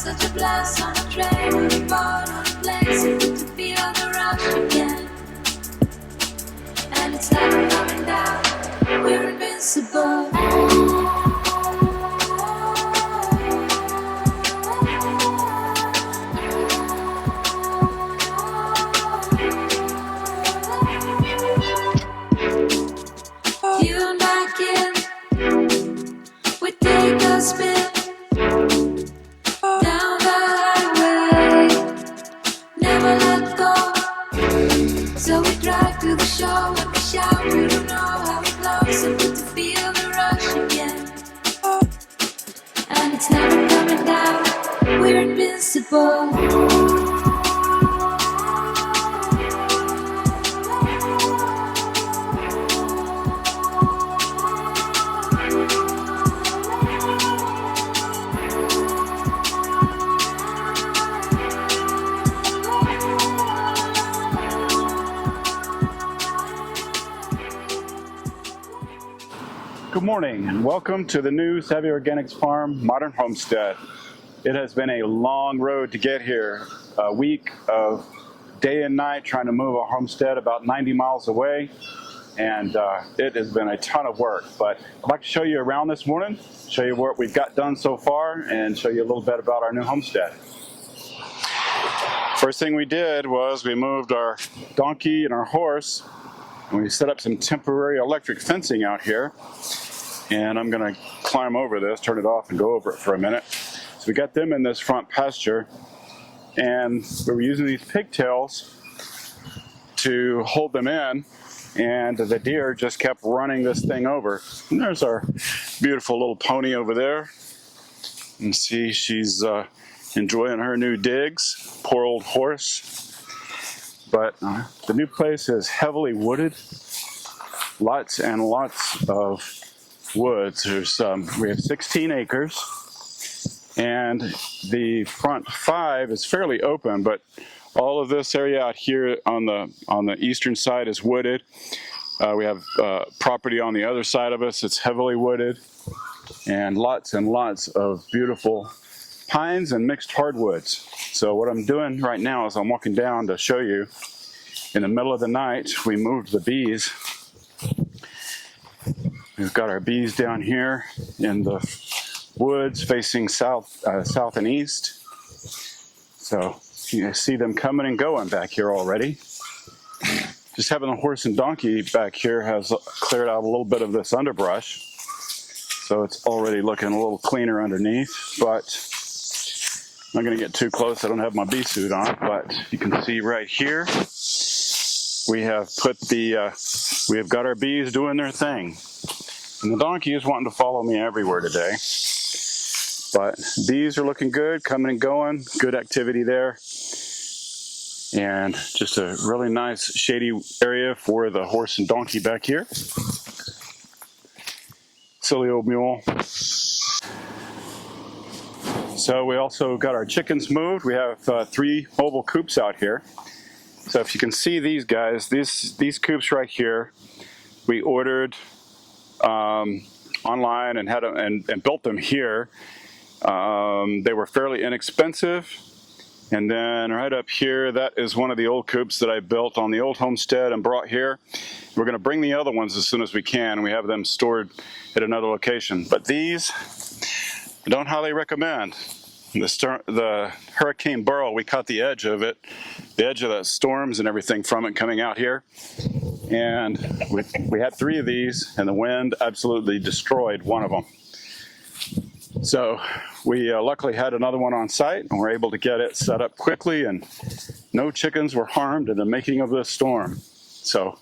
such a blast on a train or a boat or a plane, so good to feel the rush again. And it's never coming down, we're invincible. You and I can, we take a spin down the highway, never let go. So we drive to the shore and we shout, we don't know how it blows, so good to feel the rush again. And it's never coming down, we're invincible. Good morning and welcome to the new Savvy Organics Farm, Modern Homestead. It has been a long road to get here. A week of day and night trying to move a homestead about 90 miles away, and it has been a ton of work. But I'd like to show you around this morning, show you what we've got done so far, and show you a little bit about our new homestead. First thing we did was we moved our donkey and our horse, and we set up some temporary electric fencing out here. And I'm going to climb over this, turn it off, and go over it for a minute. So we got them in this front pasture, and we were using these pigtails to hold them in, and the deer just kept running this thing over. And there's our beautiful little pony over there. You can see she's enjoying her new digs. Poor old horse. But the new place is heavily wooded. Lots and lots of woods. We have 16 acres, and the front 5 is fairly open, but all of this area out here on the eastern side is wooded. We have property on the other side of us. It's heavily wooded, and lots of beautiful pines and mixed hardwoods. So what I'm doing right now is I'm walking down to show you. In the middle of the night, we moved the bees. We've got our bees down here in the woods facing south and east. So you see them coming and going back here already. Just having the horse and donkey back here has cleared out a little bit of this underbrush. So it's already looking a little cleaner underneath, but I'm not going to get too close. I don't have my bee suit on, but you can see right here we have got our bees doing their thing. And the donkey is wanting to follow me everywhere today. But bees are looking good, coming and going, good activity there. And just a really nice shady area for the horse and donkey back here. Silly old mule. So we also got our chickens moved. We have 3 mobile coops out here. So if you can see these guys, these coops right here, we ordered online and had and built them here. They were fairly inexpensive. And then right up here, that is one of the old coops that I built on the old homestead and brought here. We're going to bring the other ones as soon as we can. We have them stored at another location. But these, I don't highly recommend. The hurricane burrow, we caught the edge of it, the edge of the storms and everything from it coming out here. And we had 3 of these, and the wind absolutely destroyed one of them. So we luckily had another one on site, and we're able to get it set up quickly, and no chickens were harmed in the making of this storm. So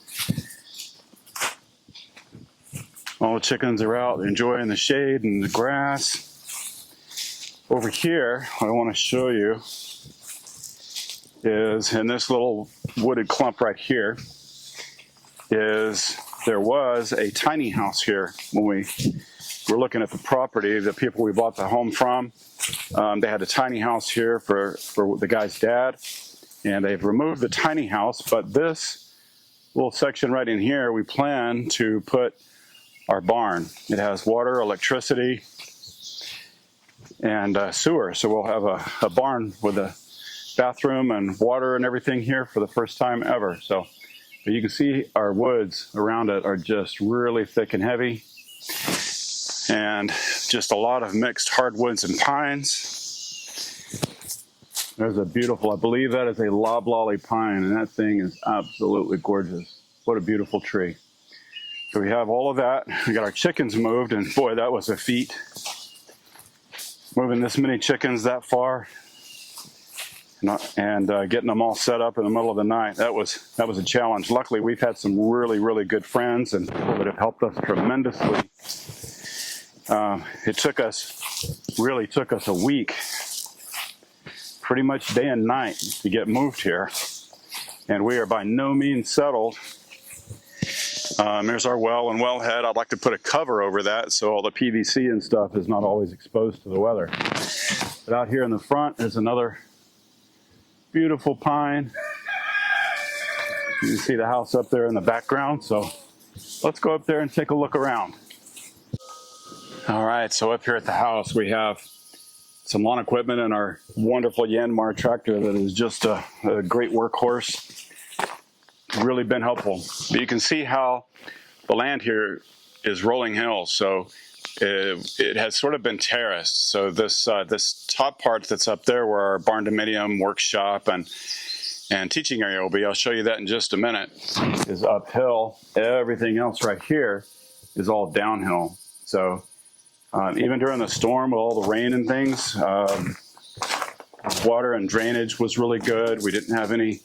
all the chickens are out enjoying the shade and the grass. Over here, what I want to show you is in this little wooded clump right here, there was a tiny house here when we were looking at the property. The people we bought the home from, they had a tiny house here for the guy's dad, and they've removed the tiny house, but this little section right in here, we plan to put our barn. It has water, electricity, and sewer. So we'll have a barn with a bathroom and water and everything here for the first time ever. So but you can see our woods around it are just really thick and heavy, and just a lot of mixed hardwoods and pines. There's a beautiful, I believe that is a loblolly pine, and that thing is absolutely gorgeous. What a beautiful tree. So we have all of that. We got our chickens moved, and boy, that was a feat. Moving this many chickens that far and getting them all set up in the middle of the night. That was a challenge. Luckily, we've had some really, really good friends and people that have helped us tremendously. It really took us a week, pretty much day and night, to get moved here. And we are by no means settled. There's our well and wellhead. I'd like to put a cover over that so all the PVC and stuff is not always exposed to the weather. But out here in the front is another beautiful pine. You can see the house up there in the background. So let's go up there and take a look around. All right, so up here at the house, we have some lawn equipment and our wonderful Yanmar tractor that is just a great workhorse. Really been helpful. But you can see how the land here is rolling hills, so it has sort of been terraced. So this top part that's up there, where our Barndominium workshop and teaching area will be, I'll show you that in just a minute, is uphill. Everything else right here is all downhill. So even during the storm with all the rain and things, water and drainage was really good. We didn't have any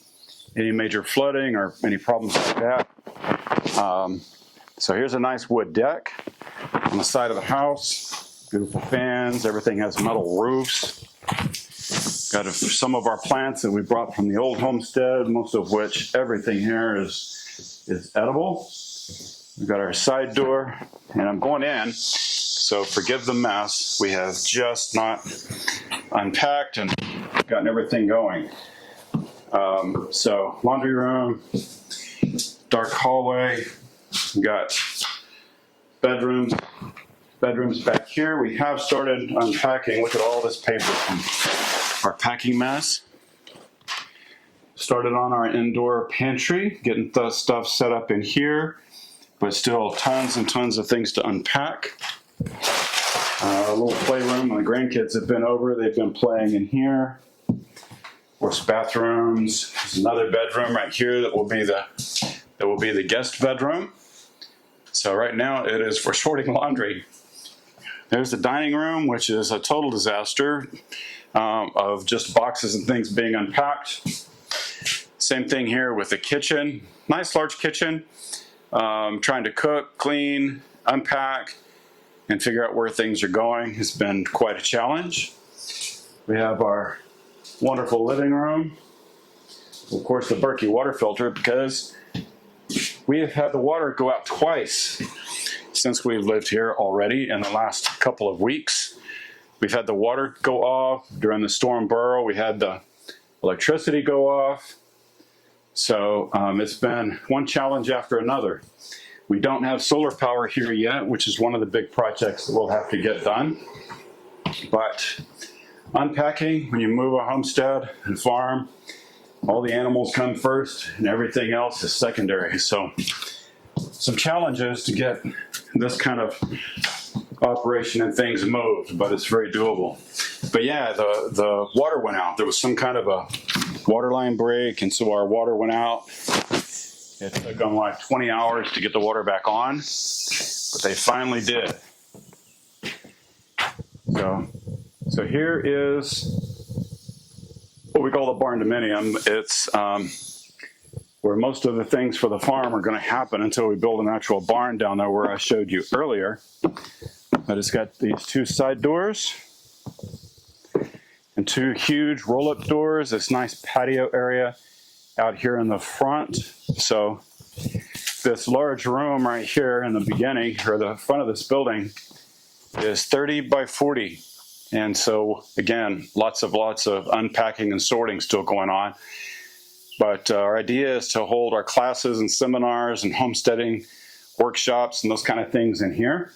major flooding or any problems like that. So here's a nice wood deck on the side of the house. Beautiful fans. Everything has metal roofs. Got some of our plants that we brought from the old homestead, most of which everything here is edible. We've got our side door, and I'm going in, so forgive the mess. We have just not unpacked and gotten everything going. So laundry room, dark hallway. We got bedrooms back here. We have started unpacking. Look at all this paper from our packing mess. Started on our indoor pantry, getting the stuff set up in here, but still tons and tons of things to unpack. A little playroom. When the grandkids have been over, they've been playing in here. Of course, bathrooms. There's another bedroom right here that will be the guest bedroom. So right now it is for sorting laundry. There's the dining room, which is a total disaster of just boxes and things being unpacked. Same thing here with the kitchen. Nice large kitchen. Trying to cook, clean, unpack, and figure out where things are going has been quite a challenge. We have our wonderful living room. Of course, the Berkey water filter, because we have had the water go out twice since we've lived here already in the last couple of weeks. We've had the water go off during the storm Burrow. We had the electricity go off. So it's been one challenge after another. We don't have solar power here yet, which is one of the big projects that we'll have to get done. But unpacking, when you move a homestead and farm, all the animals come first and everything else is secondary. So some challenges to get this kind of operation and things moved, but it's very doable. But yeah, the water went out. There was some kind of a water line break, and so our water went out. It took them like 20 hours to get the water back on, but they finally did. So here is what we call the Barndominium. It's where most of the things for the farm are going to happen until we build an actual barn down there where I showed you earlier. But it's got these two side doors and two huge roll-up doors. This nice patio area out here in the front. So this large room right here in the beginning, or the front of this building, is 30 by 40. And so, again, lots of unpacking and sorting still going on. But our idea is to hold our classes and seminars and homesteading workshops and those kind of things in here.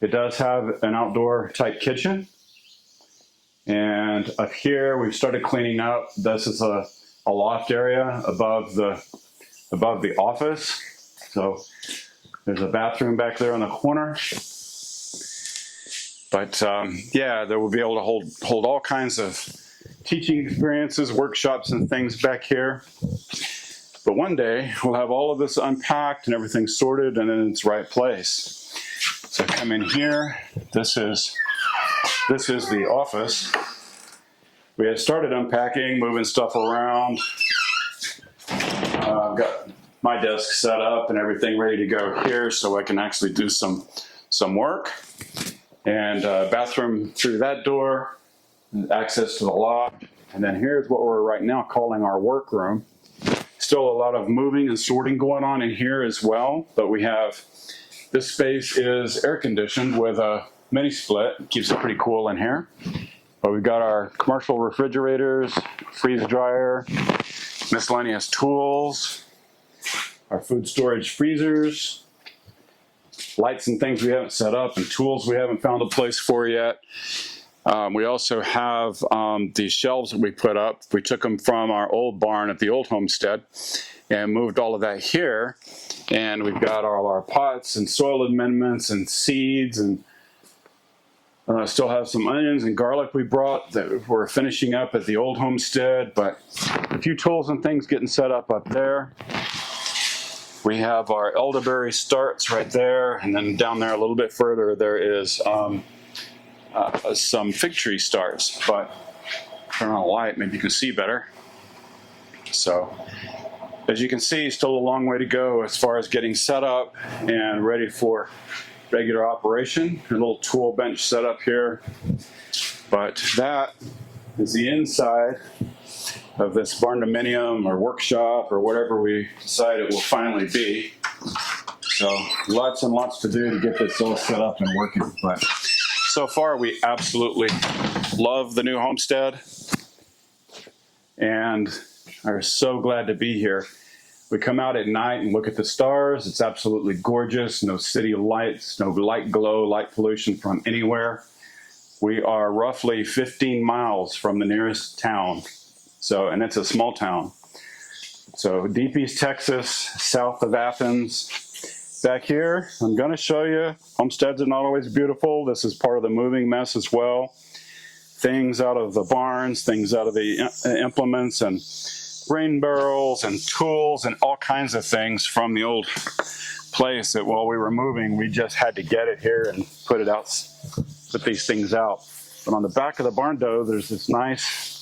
It does have an outdoor type kitchen. And up here, we've started cleaning up. This is a loft area above the office. So there's a bathroom back there in the corner. But yeah, there will be able to hold all kinds of teaching experiences, workshops, and things back here. But one day we'll have all of this unpacked and everything sorted and in its right place. So come in here. This is the office. We had started unpacking, moving stuff around. I've got my desk set up and everything ready to go here so I can actually do some work. And bathroom through that door, access to the loft. And then here's what we're right now calling our workroom. Still a lot of moving and sorting going on in here as well, but we have, this space is air conditioned with a mini split, keeps it pretty cool in here. But we've got our commercial refrigerators, freeze dryer, miscellaneous tools, our food storage freezers, lights and things we haven't set up, and tools we haven't found a place for yet. We also have these shelves that we put up. We took them from our old barn at the old homestead and moved all of that here. And we've got all our pots and soil amendments and seeds, and still have some onions and garlic we brought that we're finishing up at the old homestead, but a few tools and things getting set up there. We have our elderberry starts right there, and then down there a little bit further there is some fig tree starts, but turn on a light, maybe you can see better. So as you can see, still a long way to go as far as getting set up and ready for regular operation. A little tool bench set up here, but that is the inside of this Barndominium or workshop or whatever we decide it will finally be. So lots and lots to do to get this all set up and working, but so far we absolutely love the new homestead and are so glad to be here. We come out at night and look at the stars. It's absolutely gorgeous. No city lights, no light glow, light pollution from anywhere. We are roughly 15 miles from the nearest town. So, and it's a small town. So deep East Texas, south of Athens. Back here, I'm going to show you, homesteads are not always beautiful. This is part of the moving mess as well. Things out of the barns, things out of the implements, and rain barrels and tools and all kinds of things from the old place that while we were moving, we just had to get it here and put these things out. But on the back of the barn door, there's this nice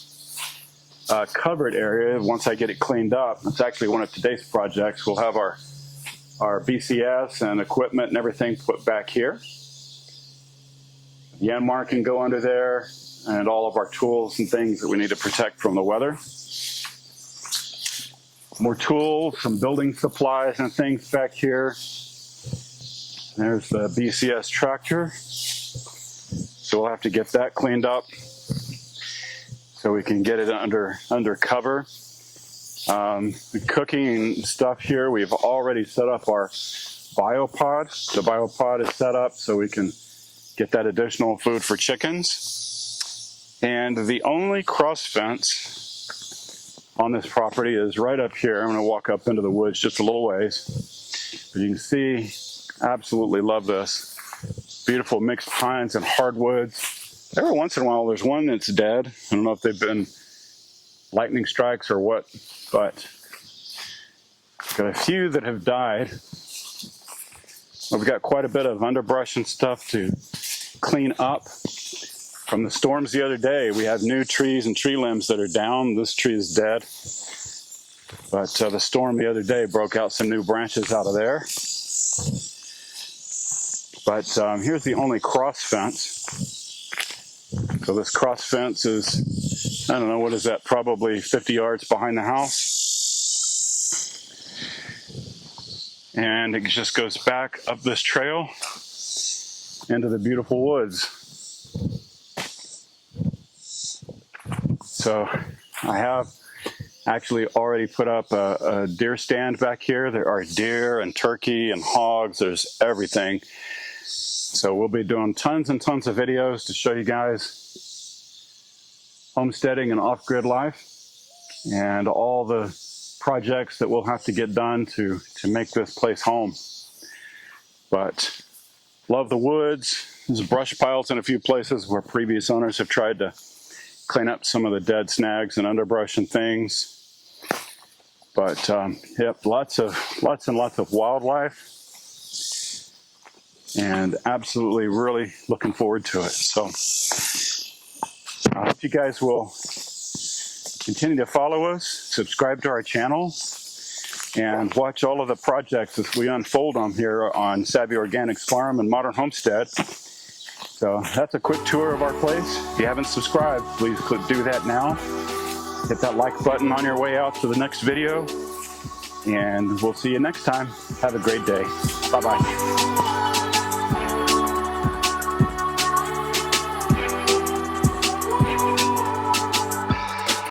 covered area. Once I get it cleaned up, it's actually one of today's projects. We'll have our BCS and equipment and everything put back here. The Yanmar can go under there, and all of our tools and things that we need to protect from the weather. More tools, some building supplies and things back here. There's the BCS tractor. So we'll have to get that cleaned up so we can get it under cover. The cooking stuff here, we've already set up our biopod. The biopod is set up so we can get that additional food for chickens. And the only cross fence on this property is right up here. I'm going to walk up into the woods just a little ways. But you can see, absolutely love this. Beautiful mixed pines and hardwoods. Every once in a while there's one that's dead. I don't know if they've been lightning strikes or what, but got a few that have died. We've got quite a bit of underbrush and stuff to clean up. From the storms the other day, we have new trees and tree limbs that are down. This tree is dead. But the storm the other day broke out some new branches out of there. But here's the only cross fence. So this cross fence is, I don't know, what is that, probably 50 yards behind the house. And it just goes back up this trail into the beautiful woods. So I have actually already put up a deer stand back here. There are deer and turkey and hogs. There's everything. So we'll be doing tons and tons of videos to show you guys homesteading and off-grid life and all the projects that we'll have to get done to make this place home. But love the woods. There's brush piles in a few places where previous owners have tried to clean up some of the dead snags and underbrush and things. But yep, lots and lots of wildlife, and absolutely really looking forward to it. So I hope you guys will continue to follow us, subscribe to our channel, and watch all of the projects as we unfold them here on Savvy Organics Farm and Modern Homestead. So that's a quick tour of our place. If you haven't subscribed, please do that now. Hit that like button on your way out to the next video, and we'll see you next time. Have a great day. Bye-bye.